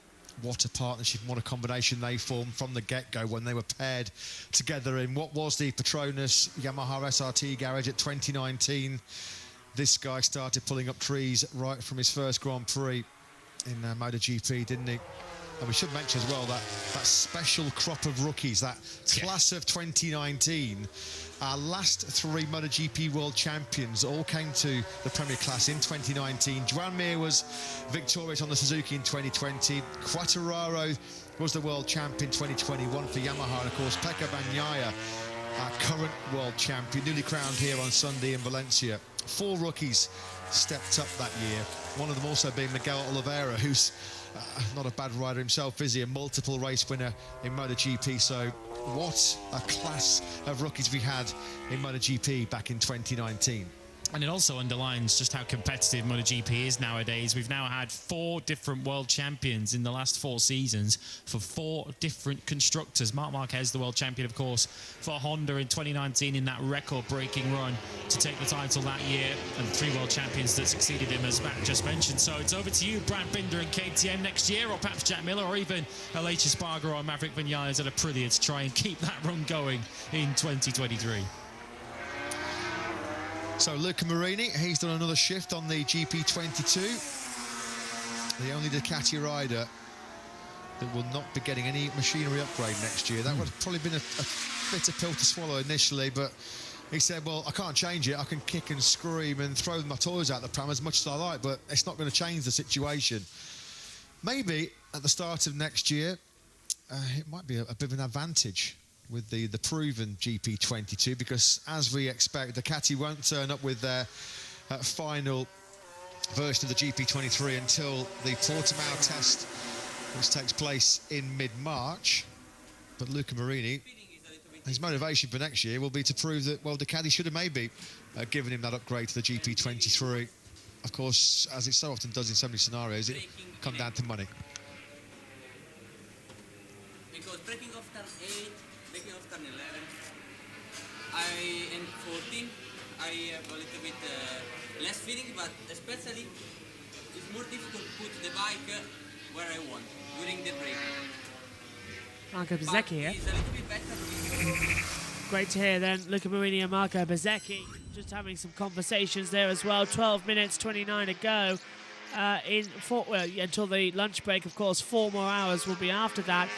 What a partnership, what a combination they formed from the get-go when they were paired together in what was the Petronas Yamaha SRT garage at 2019. This guy started pulling up trees right from his first Grand Prix in MotoGP, didn't he? And we should mention as well that special crop of rookies, that class of 2019, our last 3 MotoGP World Champions all came to the Premier Class in 2019. Joan Mir was victorious on the Suzuki in 2020. Quartararo was the World Champion 2021 for Yamaha. And of course, Pecco Bagnaia, our current World Champion, newly crowned here on Sunday in Valencia. 4 rookies stepped up that year. One of them also being Miguel Oliveira, who's not a bad rider himself, is he? A multiple race winner in MotoGP. So what a class of rookies we had in MotoGP back in 2019. And it also underlines just how competitive MotoGP is nowadays. We've now had 4 different world champions in the last 4 seasons for 4 different constructors. Marc Marquez, the world champion, of course, for Honda in 2019 in that record-breaking run to take the title that year, and 3 world champions that succeeded him, as Matt just mentioned. So it's over to you, Brad Binder and KTM next year, or perhaps Jack Miller, or even Aleix Espargaro or Maverick Vinales at Aprilia to try and keep that run going in 2023. So Luca Marini, he's done another shift on the GP22. The only Ducati rider that will not be getting any machinery upgrade next year. That would have probably been a bitter pill to swallow initially, but he said, well, I can't change it. I can kick and scream and throw my toys out the pram as much as I like, but it's not going to change the situation. Maybe at the start of next year, it might be a bit of an advantage with the proven GP22, because as we expect, Ducati won't turn up with their final version of the GP23 until the Portimao test, which takes place in mid-March. But Luca Marini, his motivation for next year will be to prove that, well, Ducati should have maybe given him that upgrade to the GP23. Of course, as it so often does in so many scenarios, it comes down to money. Because breaking off turn 8, breaking off turn 11, and 14, I have a little bit less feeling, but especially it's more difficult to put the bike where I want during the break. Marco Bezzecchi here. He's a little bit better. Great to hear then, Luca Marini and Marco Bezzecchi just having some conversations there as well. 12 minutes, 29 to go. Until the lunch break, of course. 4 more hours will be after that.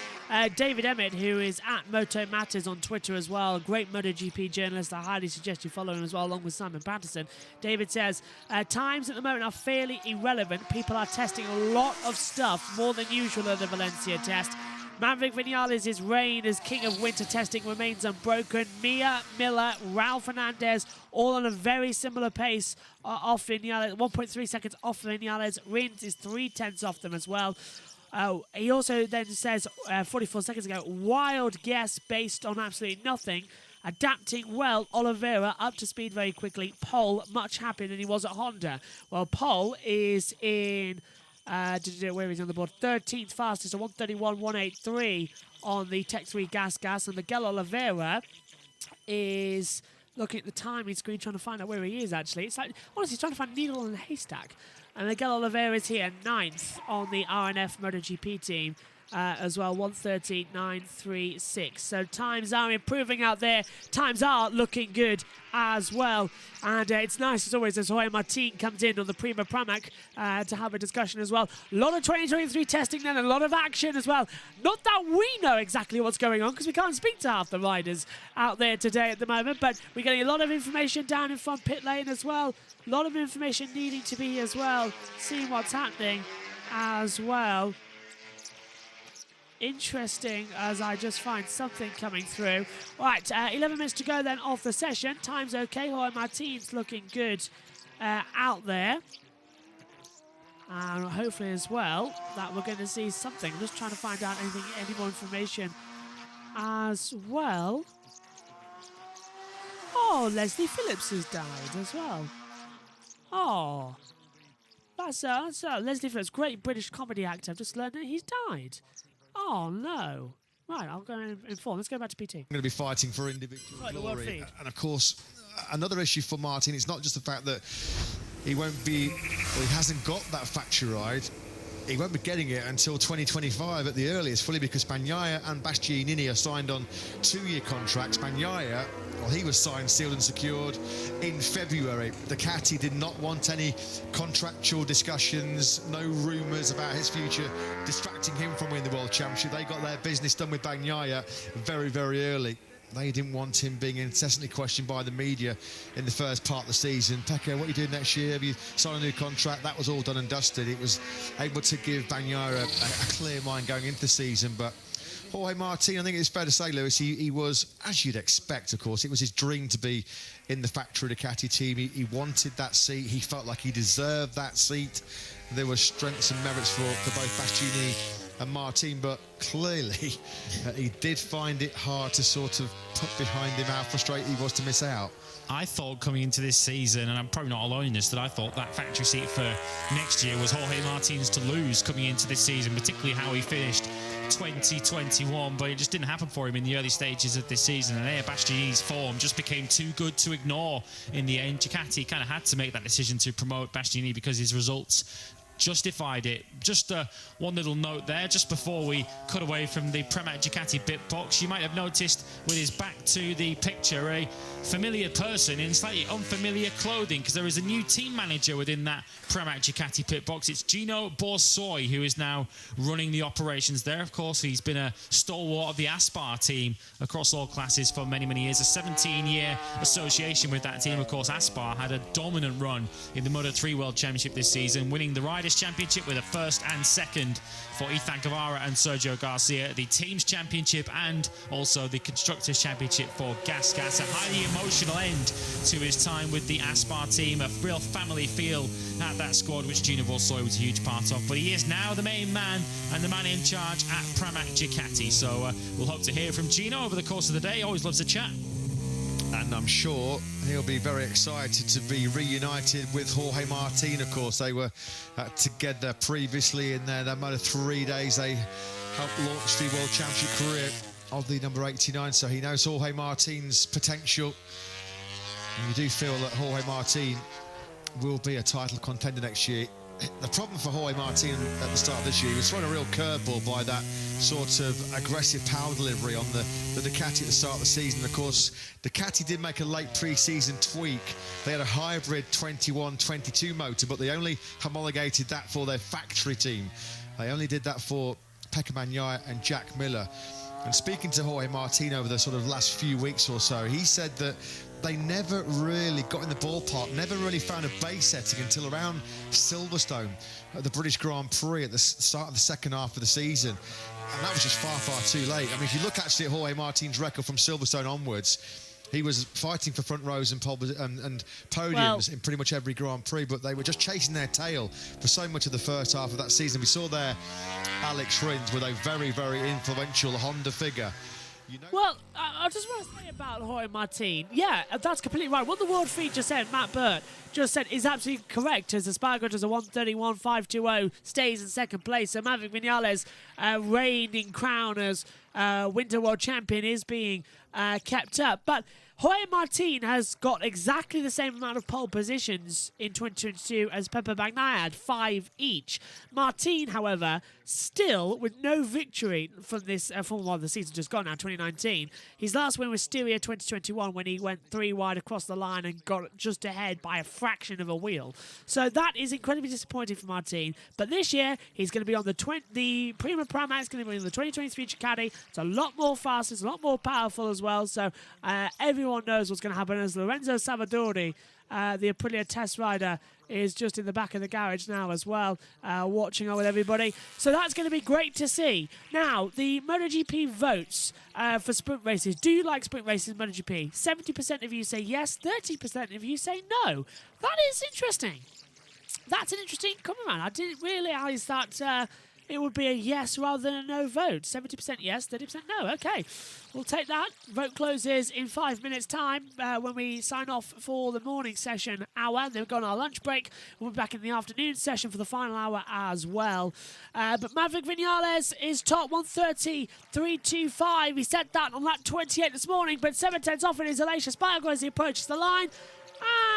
David Emmett, who is at Moto Matters on Twitter as well, a great MotoGP journalist. I highly suggest you follow him as well, along with Simon Patterson. David says, times at the moment are fairly irrelevant. People are testing a lot of stuff, more than usual at the Valencia test. Maverick Vinales' reign as king of winter testing remains unbroken. Mir, Miller, Raul Fernandez, all on a very similar pace off Vinales, 1.3 seconds off Vinales. Rins is 0.3 off them as well. He also then says, 44 seconds ago, wild guess based on absolutely nothing. Adapting well, Oliveira up to speed very quickly. Pole much happier than he was at Honda. Well, Pole is in... where he's on the board, 13th fastest, so 131.183 on the Tech 3 gas, and Miguel Oliveira is looking at the timing screen, trying to find out where he is. Actually, it's like honestly trying to find a needle in a haystack. And Miguel Oliveira is here, 9th on the RNF MotoGP team. As well, 1:30.936. So times are improving out there. Times are looking good as well. And it's nice, as always, as Jorge Martin comes in on the Prima Pramac to have a discussion as well. A lot of 2023 testing then, a lot of action as well. Not that we know exactly what's going on, because we can't speak to half the riders out there today at the moment, but we're getting a lot of information down in front pit lane as well. A lot of information needing to be as well, seeing what's happening as well. Interesting, as I just find something coming through. All right, 11 minutes to go then off the session. Time's okay. Jorge Martin's looking good out there. And hopefully as well that we're going to see something. I'm just trying to find out any more information as well. Oh, Leslie Phillips has died as well. Oh, that's Leslie Phillips, great British comedy actor. I've just learned that he's died. Oh, no. Right, I'll go and inform. Let's go back to PT. Going to be fighting for individual glory. And of course, another issue for Martin, it's not just the fact that he won't be, well, he hasn't got that factory ride. He won't be getting it until 2025 at the earliest, fully because Bagnaia and Bastianini are signed on 2-year contracts. Bagnaia, well, he was signed, sealed and secured in February. Ducati did not want any contractual discussions, no rumours about his future distracting him from winning the World Championship. They got their business done with Bagnaia very, very early. They didn't want him being incessantly questioned by the media in the first part of the season. Pecco, what are you doing next year? Have you signed a new contract? That was all done and dusted. It was able to give Bagnaia a clear mind going into the season. But Jorge Martin, I think it's fair to say, Lewis, he was, as you'd expect, of course, it was his dream to be in the factory Ducati team. He wanted that seat. He felt like he deserved that seat. There were strengths and merits for both Bastianini and Martin, but clearly he did find it hard to sort of put behind him how frustrated he was to miss out. I thought coming into this season, and I'm probably not alone in this, that I thought that factory seat for next year was Jorge Martin's to lose coming into this season, particularly how he finished 2021, but it just didn't happen for him in the early stages of this season. And there, Bastianini's form just became too good to ignore in the end. Ducati kind of had to make that decision to promote Bastianini because his results justified it. Just one little note there, just before we cut away from the Pramac Ducati bit box, you might have noticed with his back to the picture a familiar person in slightly unfamiliar clothing, because there is a new team manager within that Pramac Ducati pit box. It's Gino Borsoi, who is now running the operations there. Of course, he's been a stalwart of the Aspar team across all classes for many, many years. A 17-year association with that team. Of course, Aspar had a dominant run in the Moto3 World Championship this season, winning the Riders' Championship with a first and second for Ethan Guevara and Sergio Garcia, the Teams Championship and also the Constructors Championship for Gas. A highly emotional end to his time with the Aspar team, a real family feel at that squad, which Gino Borsoi was a huge part of. But he is now the main man and the man in charge at Pramac Ducati. So we'll hope to hear from Gino over the course of the day. Always loves a chat. And I'm sure he'll be very excited to be reunited with Jorge Martin. Of course, they were together previously in their Moto3 days. They helped launch the World Championship career of the number 89. So he knows Jorge Martin's potential. And you do feel that Jorge Martin will be a title contender next year. The problem for Jorge Martin at the start of this year, he was thrown a real curveball by that sort of aggressive power delivery on the Ducati at the start of the season. Of course, Ducati did make a late pre-season tweak. They had a hybrid 21-22 motor, but they only homologated that for their factory team. They only did that for Pecco Bagnaia and Jack Miller. And speaking to Jorge Martin over the sort of last few weeks or so, he said that they never really got in the ballpark, never really found a base setting until around Silverstone at the British Grand Prix at the start of the second half of the season. And that was just far, far too late. I mean, if you look actually at Jorge Martin's record from Silverstone onwards, he was fighting for front rows and podiums in pretty much every Grand Prix, but they were just chasing their tail for so much of the first half of that season. We saw there Alex Rins with a very, very influential Honda figure. Well, I just want to say about Jorge Martin, yeah, that's completely right. What the World Feed just said, Matt Burt just said, is absolutely correct. As Espargaro does a 1:31.520, stays in second place. So Maverick Vinales, reigning crown as Winter World Champion, is being kept up. But Jorge Martin has got exactly the same amount of pole positions in 2022 as Pecco Bagnaia had, 5 each. Martin, however, still with no victory from this Formula 1, the season just gone now, 2019. His last win was Styria 2021 when he went 3 wide across the line and got just ahead by a fraction of a wheel. So that is incredibly disappointing for Martin. But this year, he's going to be on the Prima Pramac, is going to be on the 2023 Ducati. It's a lot more fast, it's a lot more powerful as well. So everyone knows what's going to happen as Lorenzo Savadori, the Aprilia test rider, is just in the back of the garage now as well, watching on with everybody. So that's going to be great to see. Now, the MotoGP votes for sprint races. Do you like sprint races in MotoGP? 70% of you say yes, 30% of you say no. That is interesting. That's an interesting comment. I didn't realise that it would be a yes rather than a no vote. 70% yes, 30% no. Okay, we'll take that. Vote closes in 5 minutes' time when we sign off for the morning session hour. And then we've got our lunch break. We'll be back in the afternoon session for the final hour as well. But Maverick Vinales is top 130.325. He set that on lap 28 this morning, but 7/10 off it is Aleix Espargaro as he approaches the line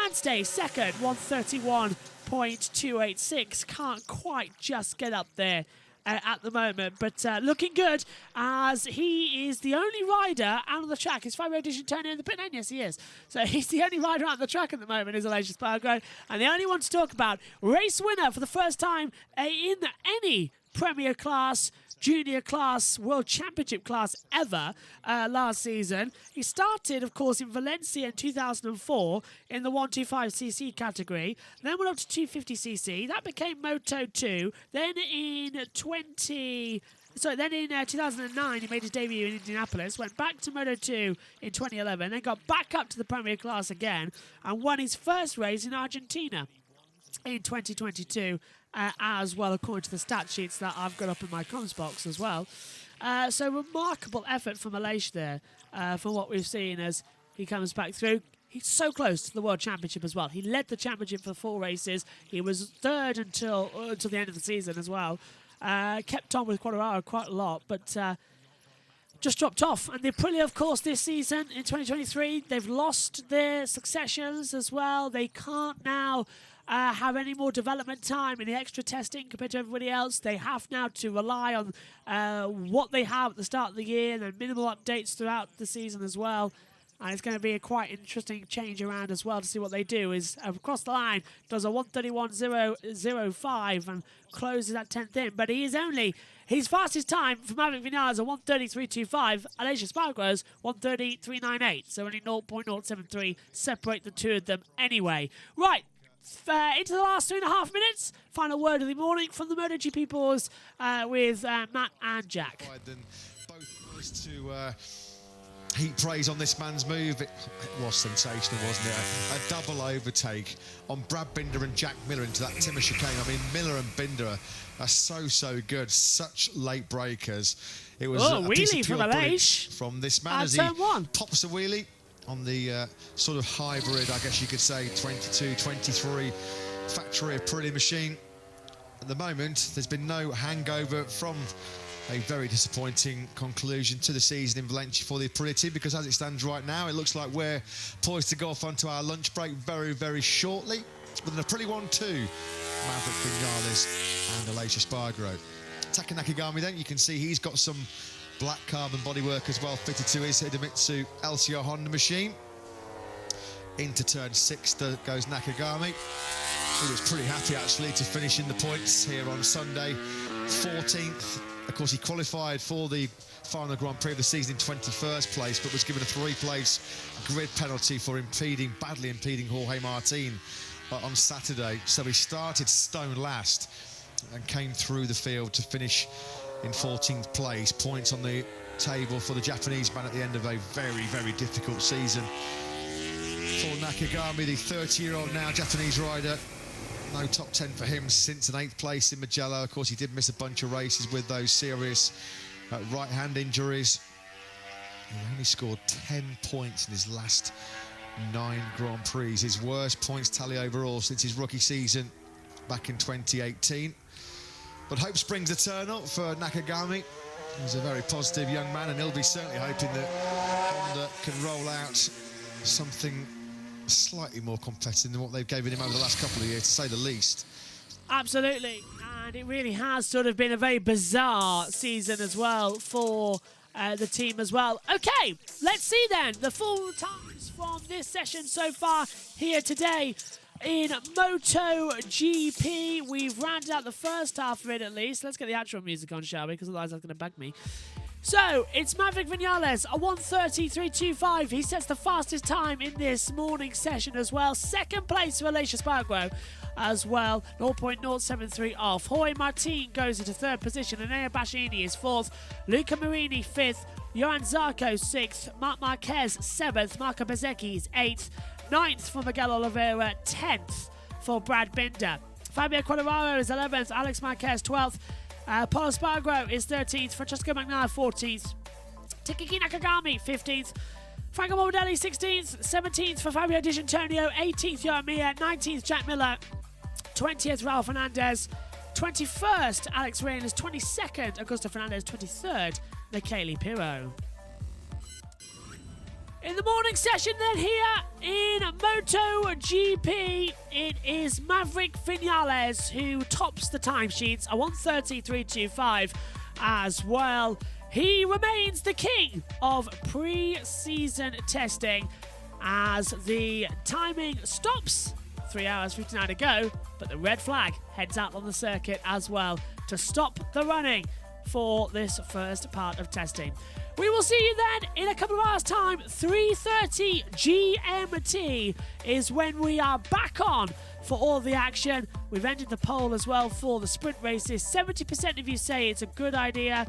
and stays second, 131.286. Can't quite just get up there at the moment, but looking good as he is the only rider out on the track. Is Fabio Di Giannantonio in the pit lane? Yes, he is. So he's the only rider out on the track at the moment, is Aleix Espargaro, and the only one to talk about. Race winner for the first time in any Premier class, junior class, World Championship class ever last season. He started, of course, in Valencia in 2004 in the 125cc category. Then went up to 250cc. That became Moto 2. Then in 2009, he made his debut in Indianapolis, went back to Moto 2 in 2011, then got back up to the Premier class again and won his first race in Argentina in 2022 as well, according to the stat sheets that I've got up in my comms box as well. So remarkable effort from Aleix there for what we've seen as he comes back through. He's so close to the World Championship as well. He led the championship for 4 races. He was third until the end of the season as well. Kept on with Quartararo quite a lot, but just dropped off. And the Aprilia, of course, this season in 2023, they've lost their successions as well. They can't now have any more development time in the extra testing compared to everybody else. They have now to rely on what they have at the start of the year and then minimal updates throughout the season as well. And it's going to be a quite interesting change around as well to see what they do. Is across the line, does a 131.005 and closes at 10th in. But he is only his fastest time for Maverick Vinales, a 1:33.25. Aleix Espargaro's 1:30.398. So only 0.073 separate the two of them anyway. Right. Into the last 2.5 minutes. Final word of the morning from the MotoGP boys with Matt and Jack. Both was to heap praise on this man's move. It was sensational, wasn't it? A double overtake on Brad Binder and Jack Miller into that timber chicane. I mean, Miller and Binder are so good. Such late breakers. It was a piece of wheelie pure from brilliance Aleix from this man as he pops a wheelie on the sort of hybrid, I guess you could say, 22, 23 factory Aprilia machine. At the moment, there's been no hangover from a very disappointing conclusion to the season in Valencia for the Aprilia team, because as it stands right now, it looks like we're poised to go off onto our lunch break very shortly with an Aprilia 1-2, Maverick Vinales and Aleix Espargaro. Taka Nakagami then, you can see he's got some black carbon bodywork as well fitted to his Hidemitsu LCR Honda machine. Into turn 6 goes Nakagami. He was pretty happy actually to finish in the points here on Sunday, 14th. Of course, he qualified for the final Grand Prix of the season in 21st place, but was given a 3-place grid penalty for badly impeding Jorge Martin on Saturday. So he started stone last and came through the field to finish in 14th place. Points on the table for the Japanese man at the end of a very difficult season for Nakagami, the 30-year-old now Japanese rider. No top 10 for him since an 8th place in Mugello. Of course, he did miss a bunch of races with those serious right-hand injuries. He only scored 10 points in his last 9 Grand Prix. His worst points tally overall since his rookie season back in 2018. But hope springs eternal for Nakagami. He's a very positive young man, and he'll be certainly hoping that Honda can roll out something slightly more competitive than what they've given him over the last couple of years, to say the least. Absolutely, and it really has sort of been a very bizarre season as well for the team as well. Okay, let's see then the full times from this session so far here today in MotoGP. We've rounded out the first half of it at least. Let's get the outro music on, shall we? Because otherwise that's going to bug me. So, it's Maverick Vinales, a 1:30.325. He sets the fastest time in this morning session as well. Second place for Aleix Espargaro as well, 0.073 off. Jorge Martin goes into third position. Enea Bastianini is fourth. Luca Marini, fifth. Johan Zarco, sixth. Marc Marquez, seventh. Marco Bezzecchi is eighth. Ninth for Miguel Oliveira, 10th for Brad Binder. Fabio Quartararo is 11th. Alex Marquez, 12th. Paulo Spargaro is 13th. Francesco Magnaia 14th. Takaki Nakagami 15th. Franco Morbidelli 16th. 17th for Fabio Di Giannantonio. 18th Johan Mir. 19th Jack Miller. 20th Raul Fernandez. 21st Alex Rins. 22nd Augusto Fernandez. 23rd Michele Pirro. In the morning session then here in MotoGP, it is Maverick Vinales who tops the timesheets, a 1:33.25 as well. He remains the king of pre-season testing as the timing stops 3 hours 59 to go, but the red flag heads out on the circuit as well to stop the running for this first part of testing. We will see you then in a couple of hours' time. 3:30 GMT is when we are back on for all the action. We've ended the poll as well for the sprint races. 70% of you say it's a good idea.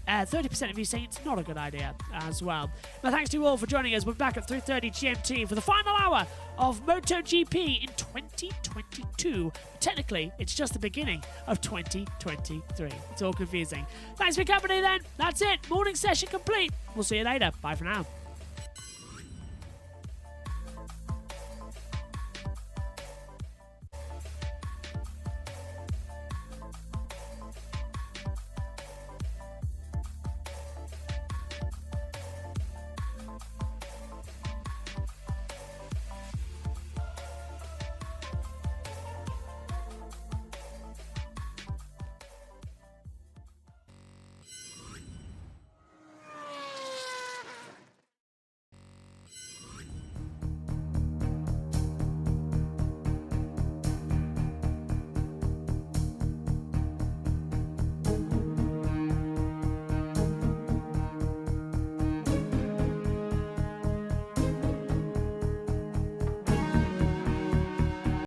30% of you say it's not a good idea as well. But thanks to you all for joining us. We're back at 3:30 GMT for the final hour of MotoGP in 2022. Technically, it's just the beginning of 2023. It's all confusing. Thanks for your company then. That's it. Morning session complete. We'll see you later. Bye for now.